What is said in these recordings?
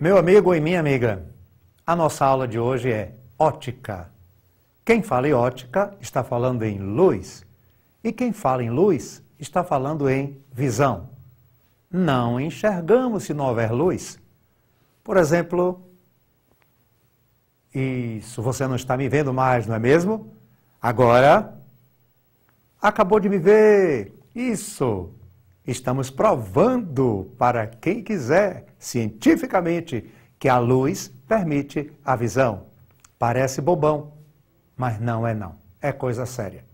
Meu amigo e minha amiga, a nossa aula de hoje é ótica. Quem fala em ótica está falando em luz. E quem fala em luz está falando em visão. Não enxergamos se não houver luz. Por exemplo, isso, você não está me vendo mais, não é mesmo? Agora, acabou de me ver. Isso. Estamos provando para quem quiser, cientificamente, que a luz permite a visão. Parece bobão, mas não é não. É coisa séria.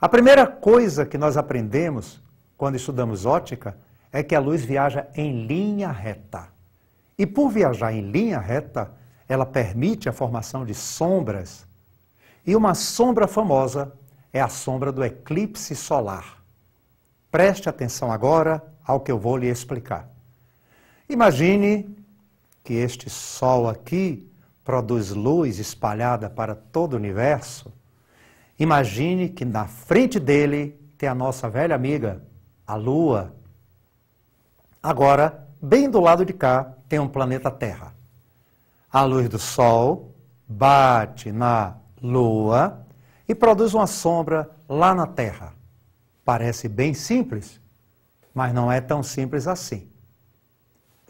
A primeira coisa que nós aprendemos quando estudamos ótica é que a luz viaja em linha reta. E por viajar em linha reta, ela permite a formação de sombras. E uma sombra famosa é a sombra do eclipse solar. Preste atenção agora ao que eu vou lhe explicar. Imagine que este Sol aqui produz luz espalhada para todo o universo. Imagine que na frente dele tem a nossa velha amiga, a Lua. Agora, bem do lado de cá, tem um planeta Terra. A luz do Sol bate na Lua e produz uma sombra lá na Terra. Parece bem simples, mas não é tão simples assim.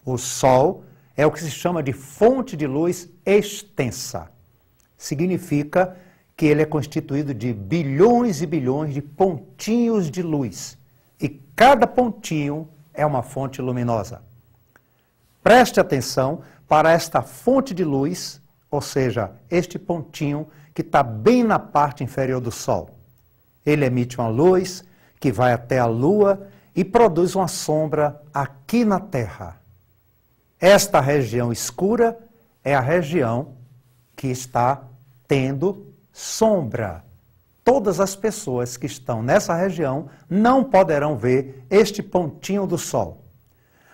O Sol é o que se chama de fonte de luz extensa. Significa que ele é constituído de bilhões e bilhões de pontinhos de luz. E cada pontinho é uma fonte luminosa. Preste atenção para esta fonte de luz, ou seja, este pontinho que está bem na parte inferior do Sol. Ele emite uma luz que vai até a Lua e produz uma sombra aqui na Terra. Esta região escura é a região que está tendo sombra. Todas as pessoas que estão nessa região não poderão ver este pontinho do Sol.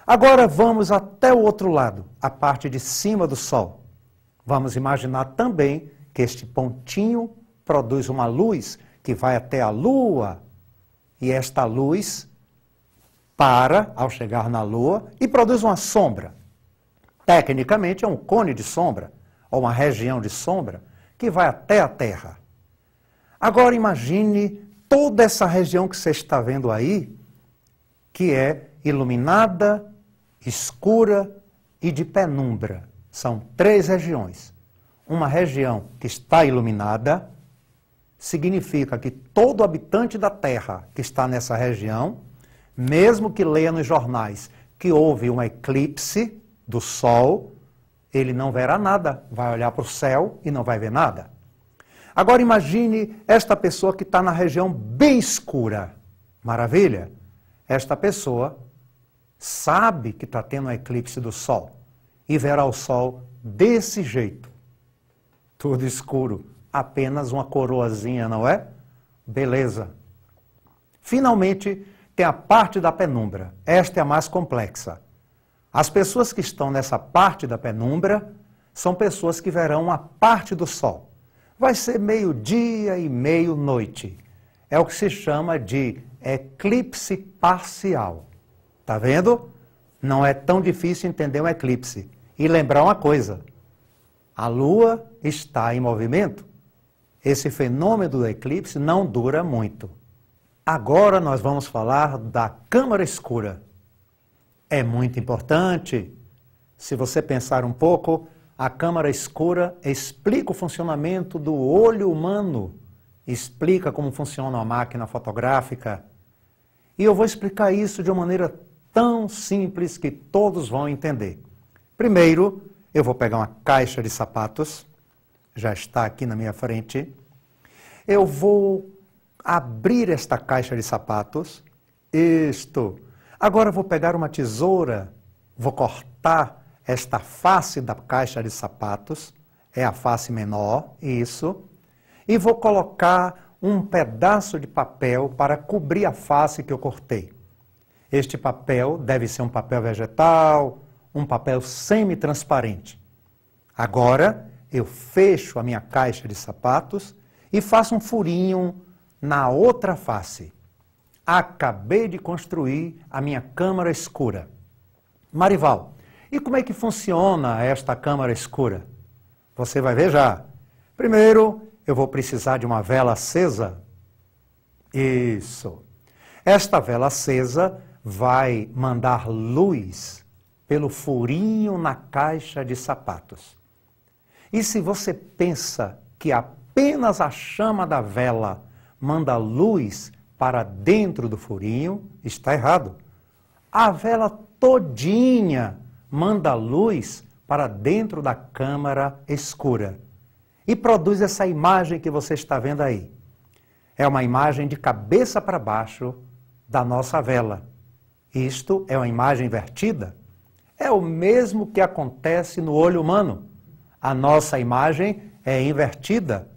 Agora vamos até o outro lado, a parte de cima do Sol. Vamos imaginar também que este pontinho produz uma luz que vai até a Lua. E esta luz para ao chegar na Lua e produz uma sombra. Tecnicamente é um cone de sombra, ou uma região de sombra, que vai até a Terra. Agora imagine toda essa região que você está vendo aí, que é iluminada, escura e de penumbra. São três regiões. Uma região que está iluminada significa que todo habitante da Terra que está nessa região, mesmo que leia nos jornais que houve um eclipse do Sol, ele não verá nada, vai olhar para o céu e não vai ver nada. Agora imagine esta pessoa que está na região bem escura. Maravilha? Esta pessoa sabe que está tendo um eclipse do Sol e verá o Sol desse jeito. Tudo escuro. Apenas uma coroazinha, não é? Beleza. Finalmente, tem a parte da penumbra. Esta é a mais complexa. As pessoas que estão nessa parte da penumbra são pessoas que verão uma parte do Sol. Vai ser meio-dia e meio-noite. É o que se chama de eclipse parcial. Tá vendo? Não é tão difícil entender um eclipse. E lembrar uma coisa, a Lua está em movimento. Esse fenômeno do eclipse não dura muito. Agora nós vamos falar da câmara escura. É muito importante. Se você pensar um pouco, a câmara escura explica o funcionamento do olho humano, explica como funciona a máquina fotográfica. E eu vou explicar isso de uma maneira tão simples que todos vão entender. Primeiro, eu vou pegar uma caixa de sapatos. Já está aqui na minha frente. Eu vou abrir esta caixa de sapatos. Agora eu vou pegar uma tesoura, vou cortar esta face da caixa de sapatos, é a face menor, isso, e vou colocar um pedaço de papel para cobrir a face que eu cortei. Este papel deve ser um papel vegetal, um papel semi-transparente. Agora, eu fecho a minha caixa de sapatos e faço um furinho na outra face. Acabei de construir a minha câmara escura. Marival, E como é que funciona esta câmara escura? Você vai ver já. Primeiro, eu vou precisar de uma vela acesa. Isso. Esta vela acesa vai mandar luz pelo furinho na caixa de sapatos. E se você pensa que apenas a chama da vela manda luz para dentro do furinho, está errado. A vela todinha manda luz para dentro da câmara escura e produz essa imagem que você está vendo aí. É uma imagem de cabeça para baixo da nossa vela. Isto é uma imagem invertida. É o mesmo que acontece no olho humano. A nossa imagem é invertida.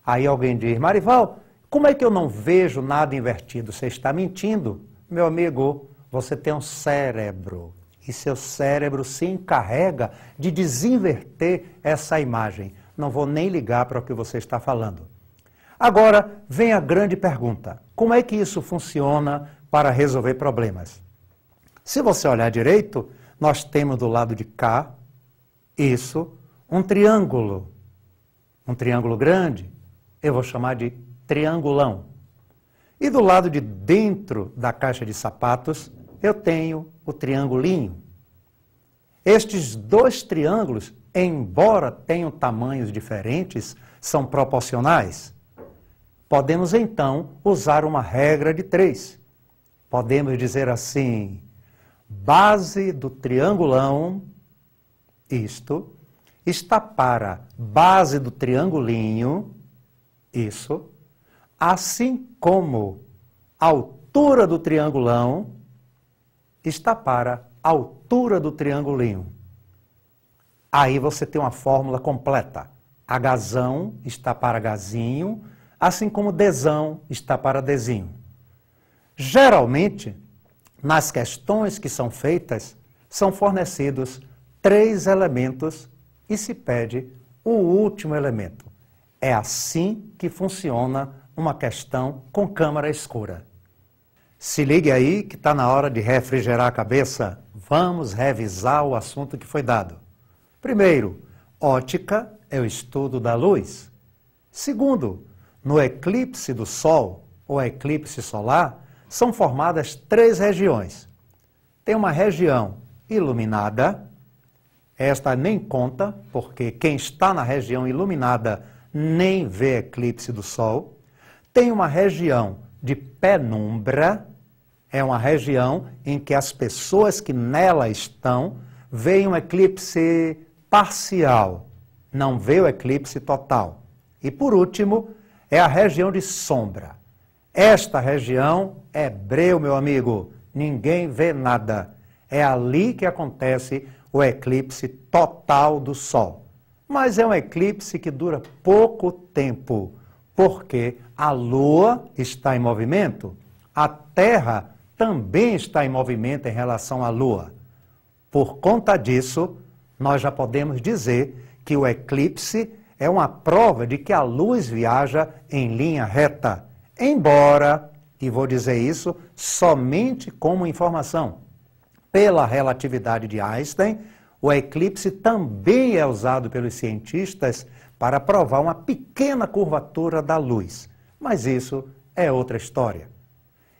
Aí alguém diz, Marival, como é que eu não vejo nada invertido? Você está mentindo. Meu amigo, você tem um cérebro. E seu cérebro se encarrega de desinverter essa imagem. Não vou nem ligar para o que você está falando. Agora, vem a grande pergunta. Como é que isso funciona para resolver problemas? Se você olhar direito, nós temos do lado de cá, isso, um triângulo. Um triângulo grande, eu vou chamar de triangulão. E do lado de dentro da caixa de sapatos, eu tenho o triangulinho. Estes dois triângulos, embora tenham tamanhos diferentes, são proporcionais. Podemos então usar uma regra de 3. Podemos dizer assim, base do triangulão, isto, está para base do triangulinho, isso, assim como a altura do triangulão está para a altura do triangulinho. Aí você tem uma fórmula completa. Hzão está para Hzinho, assim como Dzão está para Dzinho. Geralmente, nas questões que são feitas, são fornecidos 3 elementos e se pede o último elemento. É assim que funciona uma questão com câmara escura. Se ligue aí que está na hora de refrigerar a cabeça. Vamos revisar o assunto que foi dado. Primeiro, ótica é o estudo da luz. Segundo, no eclipse do Sol, ou eclipse solar, são formadas 3 regiões. Tem uma região iluminada, esta nem conta, porque quem está na região iluminada nem vê eclipse do Sol. Tem uma região de penumbra, é uma região em que as pessoas que nela estão veem um eclipse parcial, não vê o eclipse total. E por último, é a região de sombra. Esta região é breu, meu amigo, ninguém vê nada. É ali que acontece o eclipse total do Sol. Mas é um eclipse que dura pouco tempo, porque a Lua está em movimento, a Terra também está em movimento em relação à Lua. Por conta disso, nós já podemos dizer que o eclipse é uma prova de que a luz viaja em linha reta, embora, e vou dizer isso somente como informação, pela relatividade de Einstein, o eclipse também é usado pelos cientistas para provar uma pequena curvatura da luz. Mas isso é outra história.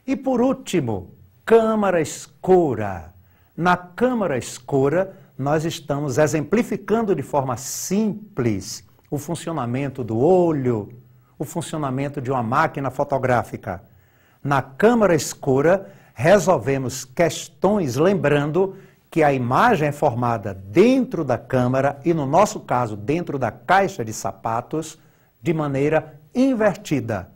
E por último, câmara escura. Na câmara escura, nós estamos exemplificando de forma simples o funcionamento do olho, o funcionamento de uma máquina fotográfica. Na câmara escura, resolvemos questões lembrando que a imagem é formada dentro da câmara e, no nosso caso, dentro da caixa de sapatos, de maneira invertida.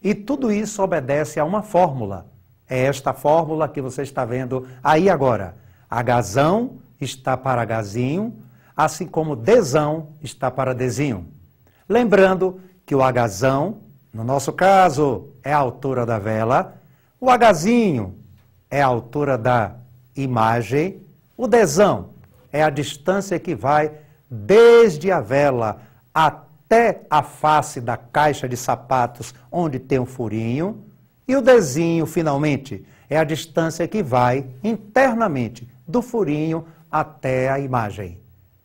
E tudo isso obedece a uma fórmula. É esta fórmula que você está vendo aí agora. Hzão está para Hzinho, assim como Dzão está para Dzinho. Lembrando que o Hzão, no nosso caso, é a altura da vela, o Hzinho é a altura da imagem, o Dzão é a distância que vai desde a vela até a face da caixa de sapatos onde tem um furinho, e o Dzinho, finalmente, é a distância que vai internamente do furinho até a imagem.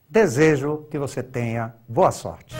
Desejo que você tenha boa sorte.